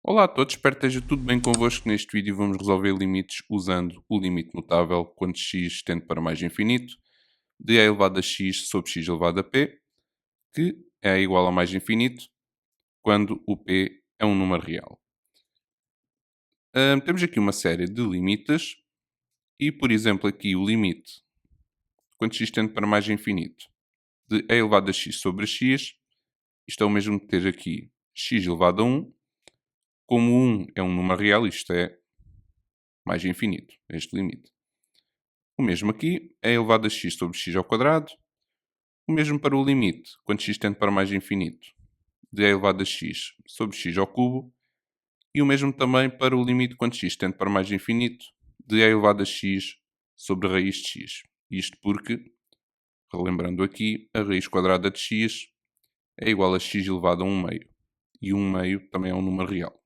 Olá a todos, espero que esteja tudo bem convosco. Neste vídeo vamos resolver limites usando o limite notável quando x tende para mais infinito de a elevado a x sobre x elevado a p, que é igual a mais infinito quando o p é um número real. Temos aqui uma série de limites e, por exemplo, aqui o limite quando x tende para mais infinito de a elevado a x sobre x, isto é o mesmo que ter aqui x elevado a 1. Como 1 é um número real, isto é mais infinito, este limite. O mesmo aqui é elevado a x sobre x ao quadrado. O mesmo para o limite, quando x tende para mais infinito, de a elevado a x sobre x ao cubo. E o mesmo também para o limite quando x tende para mais infinito, de a elevado a x sobre raiz de x. Isto porque, relembrando aqui, a raiz quadrada de x é igual a x elevado a 1 meio. E 1 meio também é um número real.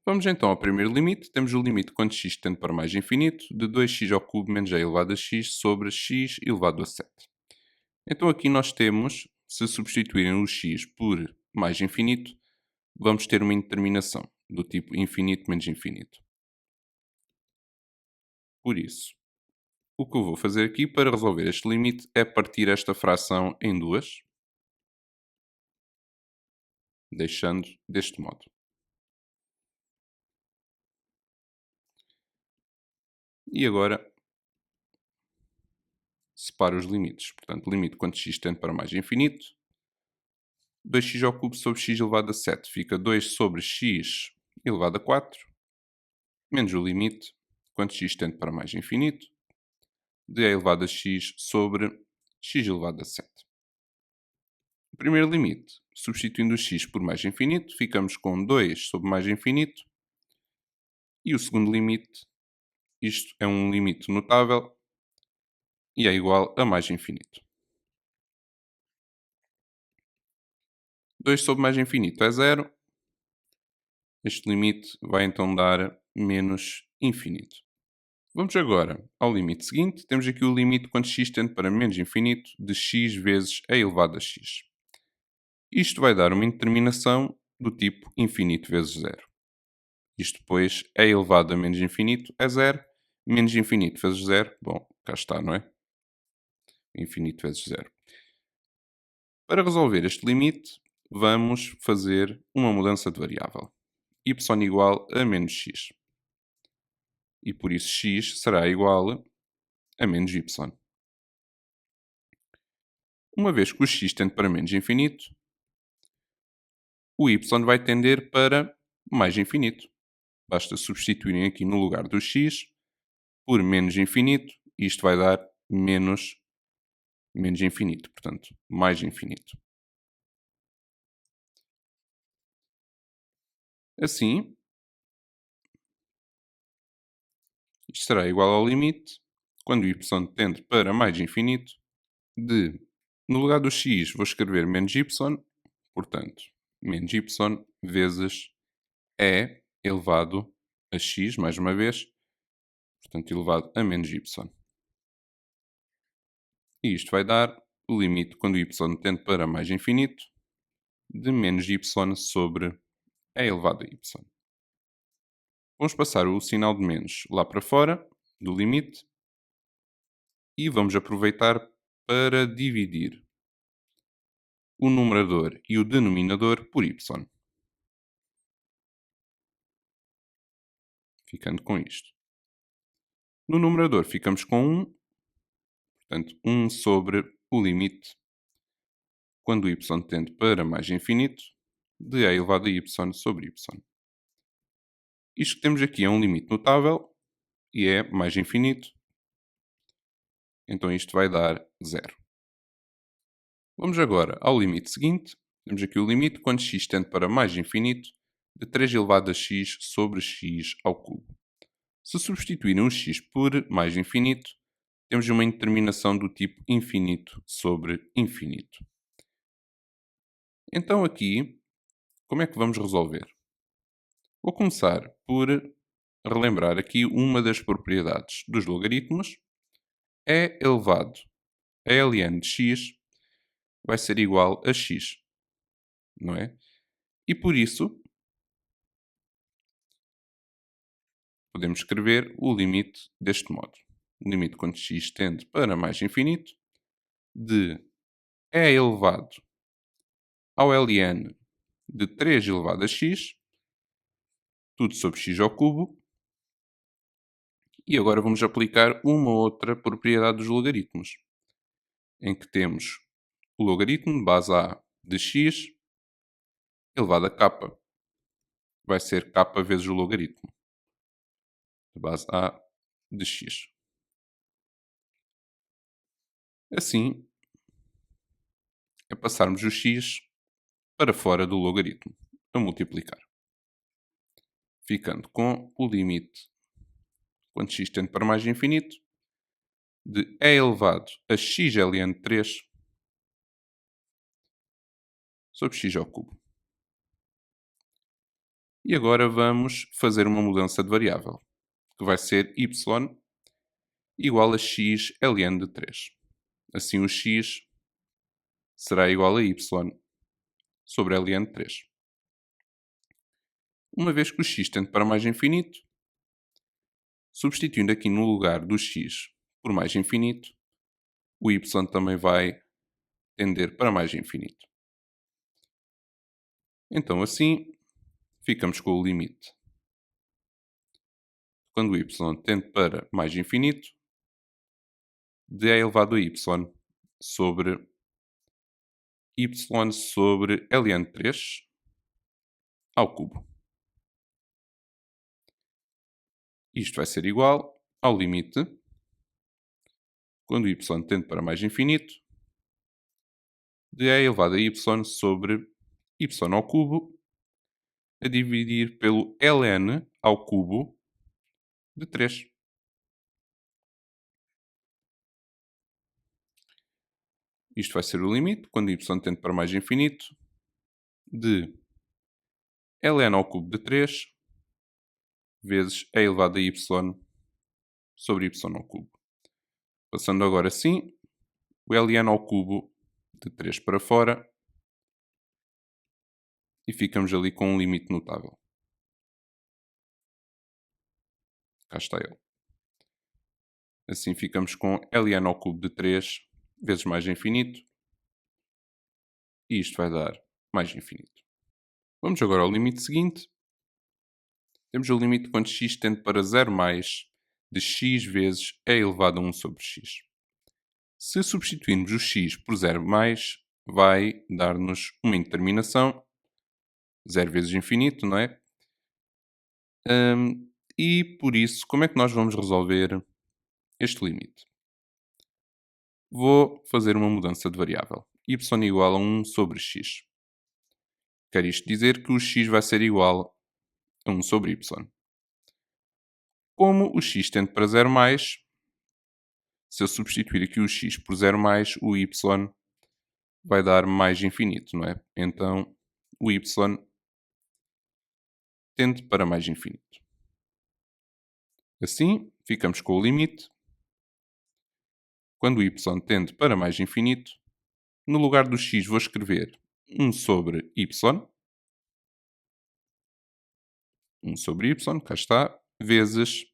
Vamos então ao primeiro limite. Temos o limite quando x tende para mais infinito, de 2x ao cubo menos a elevado a x sobre x elevado a 7. Então aqui nós temos, se substituírem o x por mais infinito, vamos ter uma indeterminação do tipo infinito menos infinito. Por isso, o que eu vou fazer aqui para resolver este limite é partir esta fração em duas, deixando deste modo. E agora separo os limites. Portanto, limite quando x tende para mais infinito. 2x ao cubo sobre x elevado a 7 fica 2 sobre x elevado a 4, menos o limite quando x tende para mais infinito, de a elevado a x sobre x elevado a 7. O primeiro limite, substituindo o x por mais infinito, ficamos com 2 sobre mais infinito. E o segundo limite, isto é um limite notável e é igual a mais infinito. 2 sobre mais infinito é zero. Este limite vai então dar menos infinito. Vamos agora ao limite seguinte. Temos aqui o limite quando x tende para menos infinito de x vezes a elevado a x. Isto vai dar uma indeterminação do tipo infinito vezes zero. Isto depois é elevado a menos infinito é zero. Menos infinito vezes zero, bom, cá está, não é? Infinito vezes zero. Para resolver este limite, vamos fazer uma mudança de variável. Y igual a menos x. E por isso x será igual a menos y. Uma vez que o x tende para menos infinito, o y vai tender para mais infinito. Basta substituírem aqui no lugar do x por menos infinito, e isto vai dar menos infinito, portanto, mais infinito. Assim, isto será igual ao limite, quando y tende para mais infinito, de, no lugar do x, vou escrever menos y, portanto, menos y vezes e elevado a x, mais uma vez, portanto, elevado a menos y. E isto vai dar o limite quando y tende para mais infinito, de menos y sobre e elevado a y. Vamos passar o sinal de menos lá para fora do limite e vamos aproveitar para dividir o numerador e o denominador por y. Ficando com isto. No numerador ficamos com 1, portanto 1 sobre o limite quando y tende para mais infinito de a elevado a y sobre y. Isto que temos aqui é um limite notável e é mais infinito, então isto vai dar 0. Vamos agora ao limite seguinte. Temos aqui o limite quando x tende para mais infinito de 3 elevado a x sobre x ao cubo. Se substituírem o x por mais infinito, temos uma indeterminação do tipo infinito sobre infinito. Então aqui, como é que vamos resolver? Vou começar por relembrar aqui uma das propriedades dos logaritmos. E elevado a ln de x vai ser igual a x, não é? E por isso, podemos escrever o limite deste modo. O limite quando x tende para mais infinito de e elevado ao ln de 3 elevado a x, tudo sobre x ao cubo. E agora vamos aplicar uma outra propriedade dos logaritmos, em que temos o logaritmo de base a de x elevado a k. Vai ser k vezes o logaritmo de base a de x. Assim, é passarmos o x para fora do logaritmo, a multiplicar. Ficando com o limite, quando x tende para mais infinito, de e elevado a x ln de 3 sobre x ao cubo. E agora vamos fazer uma mudança de variável, que vai ser y igual a x ln de 3. Assim o x será igual a y sobre ln de 3. Uma vez que o x tende para mais infinito, substituindo aqui no lugar do x por mais infinito, o y também vai tender para mais infinito. Então assim, ficamos com o limite. Quando o y tende para mais infinito, de e elevado a y sobre ln de 3 ao cubo. Isto vai ser igual ao limite, quando o y tende para mais infinito, de e elevado a y sobre y ao cubo, a dividir pelo ln ao cubo de 3. Isto vai ser o limite, quando y tende para mais infinito, de ln ao cubo de 3 vezes e elevado a y sobre y ao cubo. Passando agora assim, o ln ao cubo de 3 para fora e ficamos ali com um limite notável. Cá está ele. Assim ficamos com ln ao cubo de 3 vezes mais infinito e isto vai dar mais infinito. Vamos agora ao limite seguinte. Temos o limite quando x tende para 0 mais de x vezes e elevado a 1 sobre x. Se substituirmos o x por 0 mais, vai dar-nos uma indeterminação, 0 vezes infinito, não é? E por isso, como é que nós vamos resolver este limite? Vou fazer uma mudança de variável. Y igual a 1 sobre x. Quer isto dizer que o x vai ser igual a 1 sobre y. Como o x tende para 0 mais, se eu substituir aqui o x por 0 mais, o y vai dar mais infinito, não é? Então, o y tende para mais infinito. Assim, ficamos com o limite. Quando o y tende para mais infinito, no lugar do x vou escrever 1 sobre y, 1 sobre y, cá está, vezes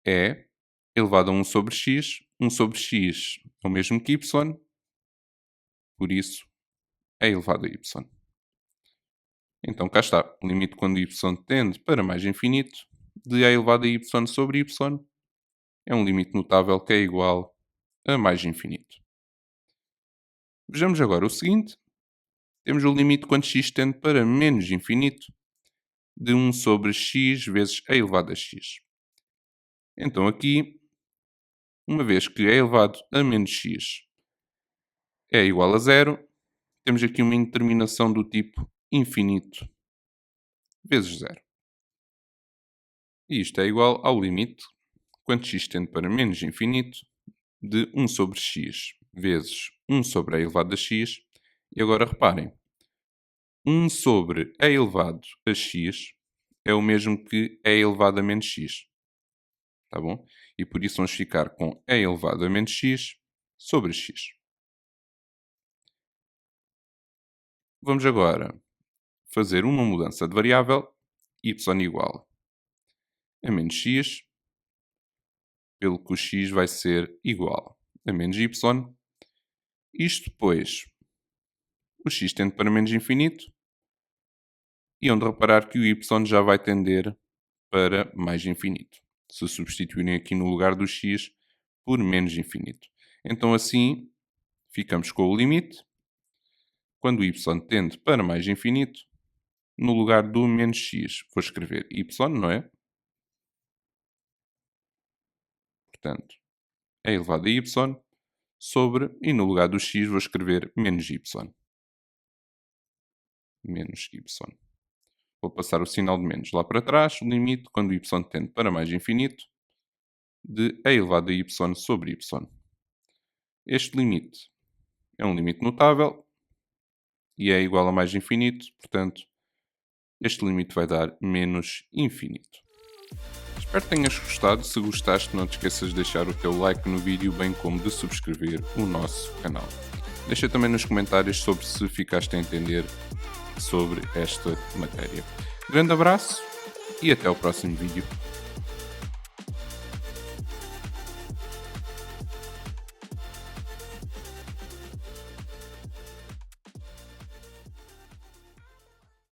e elevado a 1 sobre x. 1 sobre x é o mesmo que y, por isso é elevado a y. Então cá está, o limite quando y tende para mais infinito, de e elevado a y sobre y, é um limite notável que é igual a mais infinito. Vejamos agora o seguinte. Temos o limite quando x tende para menos infinito, de 1 sobre x vezes e elevado a x. Então aqui, uma vez que e elevado a menos x é igual a 0, temos aqui uma indeterminação do tipo infinito vezes 0. E isto é igual ao limite, quando x tende para menos infinito, de 1 sobre x vezes 1 sobre e elevado a x. E agora reparem, 1 sobre e elevado a x é o mesmo que e elevado a menos x. Tá bom? E por isso vamos ficar com e elevado a menos x sobre x. Vamos agora fazer uma mudança de variável, y igual a menos x, pelo que o x vai ser igual a menos y. Isto depois, o x tende para menos infinito, e onde reparar que o y já vai tender para mais infinito, se substituírem aqui no lugar do x por menos infinito. Então assim, ficamos com o limite, quando y tende para mais infinito, no lugar do menos x, vou escrever y, não é? Portanto, é elevado a y sobre, e no lugar do x vou escrever menos y. Menos y. Vou passar o sinal de menos lá para trás, o limite, quando y tende para mais infinito, de e elevado a y sobre y. Este limite é um limite notável e é igual a mais infinito, portanto, este limite vai dar menos infinito. Espero que tenhas gostado. Se gostaste, não te esqueças de deixar o teu like no vídeo, bem como de subscrever o nosso canal. Deixa também nos comentários sobre se ficaste a entender sobre esta matéria. Grande abraço e até o próximo vídeo.